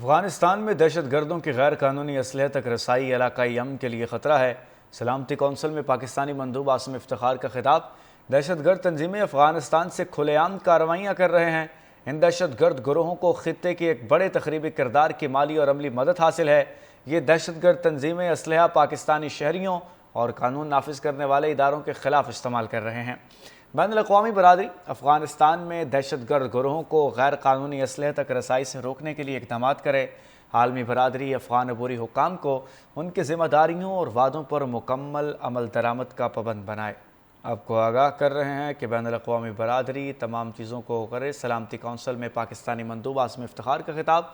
افغانستان میں دہشت گردوں کی غیر قانونی اسلحے تک رسائی علاقائی امن کے لیے خطرہ ہے۔ سلامتی کونسل میں پاکستانی مندوب عاصم افتخار کا خطاب۔ دہشت گرد تنظیمیں افغانستان سے کھلے عام کارروائیاں کر رہے ہیں۔ ان دہشت گرد گروہوں کو خطے کے ایک بڑے تخریبی کردار کی مالی اور عملی مدد حاصل ہے۔ یہ دہشت گرد تنظیمیں اسلحہ پاکستانی شہریوں اور قانون نافذ کرنے والے اداروں کے خلاف استعمال کر رہے ہیں۔ بین الاقوامی برادری افغانستان میں دہشت گرد گروہوں کو غیر قانونی اسلحے تک رسائی سے روکنے کے لیے اقدامات کرے۔ عالمی برادری افغان عبوری حکام کو ان کی ذمہ داریوں اور وعدوں پر مکمل عمل درآمد کا پابند بنائے۔ آپ کو آگاہ کر رہے ہیں کہ بین الاقوامی برادری تمام چیزوں کو کرے۔ سلامتی کونسل میں پاکستانی مندوب عاصم افتخار کا خطاب۔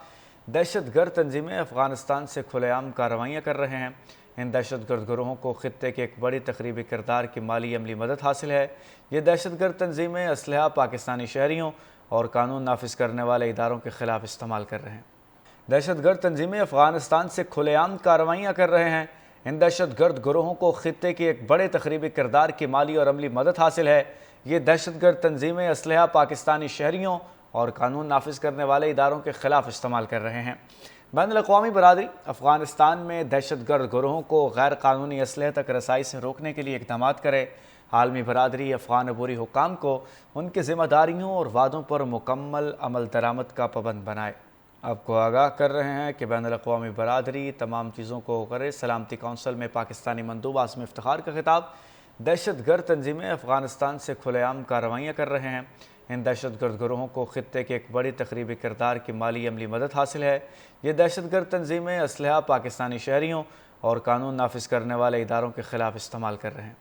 دہشت گرد تنظیمیں افغانستان سے کھلے عام کارروائیاں کر رہے ہیں۔ ان دہشت گرد گروہوں کو خطے کے ایک بڑی تخریبی کردار کی مالی عملی مدد حاصل ہے۔ یہ دہشت گرد تنظیمیں اسلحہ پاکستانی شہریوں اور قانون نافذ کرنے والے اداروں کے خلاف استعمال کر رہے ہیں۔ دہشت گرد تنظیمیں افغانستان سے کھلے عام کارروائیاں کر رہے ہیں۔ ان دہشت گرد گروہوں کو خطے کے ایک بڑے تخریبی کردار کی مالی اور عملی مدد حاصل ہے۔ یہ دہشت گرد تنظیمیں اسلحہ پاکستانی شہریوں اور قانون نافذ کرنے والے اداروں کے خلاف استعمال کر رہے ہیں۔ بین الاقوامی برادری افغانستان میں دہشت گرد گروہوں کو غیر قانونی اسلحے تک رسائی سے روکنے کے لیے اقدامات کرے۔ عالمی برادری افغان عبوری حکام کو ان کی ذمہ داریوں اور وعدوں پر مکمل عمل درآمد کا پابند بنائے۔ آپ کو آگاہ کر رہے ہیں کہ بین الاقوامی برادری تمام چیزوں کو کرے۔ سلامتی کونسل میں پاکستانی مندوب عاصم افتخار کا خطاب۔ دہشت گرد تنظیمیں افغانستان سے کھلے عام کارروائیاں کر رہے ہیں۔ ان دہشت گرد گروہوں کو خطے کے ایک بڑی تخریبی کردار کی مالی عملی مدد حاصل ہے۔ یہ دہشت گرد تنظیمیں اسلحہ پاکستانی شہریوں اور قانون نافذ کرنے والے اداروں کے خلاف استعمال کر رہے ہیں۔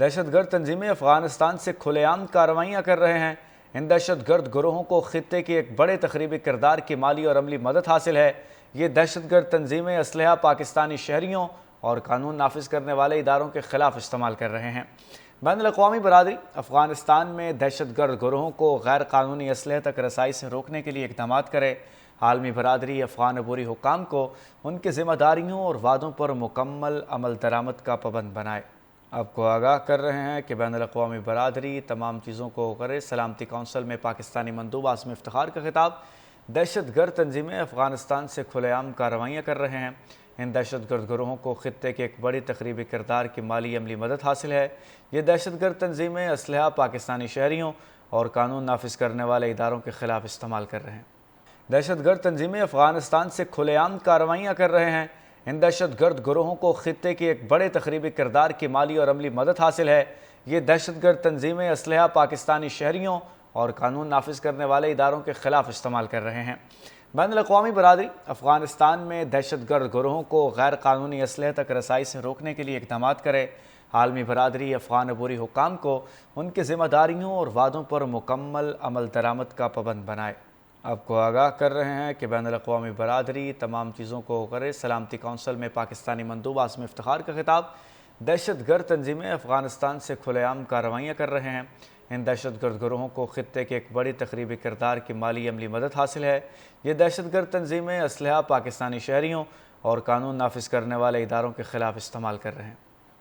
دہشت گرد تنظیمیں افغانستان سے کھلے عام کارروائیاں کر رہے ہیں۔ ان دہشت گرد گروہوں کو خطے کے ایک بڑے تخریبی کردار کی مالی اور عملی مدد حاصل ہے۔ یہ دہشت گرد تنظیمیں اسلحہ پاکستانی شہریوں اور قانون نافذ کرنے والے اداروں کے خلاف استعمال کر رہے ہیں۔ بین الاقوامی برادری افغانستان میں دہشت گرد گروہوں کو غیر قانونی اسلحے تک رسائی سے روکنے کے لیے اقدامات کرے۔ عالمی برادری افغان عبوری حکام کو ان کی ذمہ داریوں اور وعدوں پر مکمل عمل درآمد کا پابند بنائے۔ آپ کو آگاہ کر رہے ہیں کہ بین الاقوامی برادری تمام چیزوں کو کرے۔ سلامتی کونسل میں پاکستانی مندوب عاصم افتخار کا خطاب۔ دہشت گرد تنظیمیں افغانستان سے کھلے عام کارروائیاں کر رہے ہیں۔ ان دہشت گرد گروہوں کو خطے کے ایک بڑی تخریبی کردار کی مالی عملی مدد حاصل ہے۔ یہ دہشت گرد تنظیمیں اسلحہ پاکستانی شہریوں اور قانون نافذ کرنے والے اداروں کے خلاف استعمال کر رہے ہیں۔ دہشت گرد تنظیمیں افغانستان سے کھلے عام کارروائیاں کر رہے ہیں۔ ان دہشت گرد گروہوں کو خطے کے ایک بڑے تخریبی کردار کی مالی اور عملی مدد حاصل ہے۔ یہ دہشت گرد تنظیمیں اسلحہ پاکستانی شہریوں اور قانون نافذ کرنے والے اداروں کے خلاف استعمال کر رہے ہیں۔ بین الاقوامی برادری افغانستان میں دہشت گرد گروہوں کو غیر قانونی اسلحے تک رسائی سے روکنے کے لیے اقدامات کرے۔ عالمی برادری افغان عبوری حکام کو ان کی ذمہ داریوں اور وعدوں پر مکمل عمل درآمد کا پابند بنائے۔ آپ کو آگاہ کر رہے ہیں کہ بین الاقوامی برادری تمام چیزوں کو کرے۔ سلامتی کونسل میں پاکستانی مندوب عاصم افتخار کا خطاب۔ دہشت گرد تنظیمیں افغانستان سے کھلے عام کارروائیاں کر رہے ہیں۔ ان دہشت گرد گروہوں کو خطے کے ایک بڑی تخریبی کردار کی مالی عملی مدد حاصل ہے۔ یہ دہشت گرد تنظیمیں اسلحہ پاکستانی شہریوں اور قانون نافذ کرنے والے اداروں کے خلاف استعمال کر رہے ہیں۔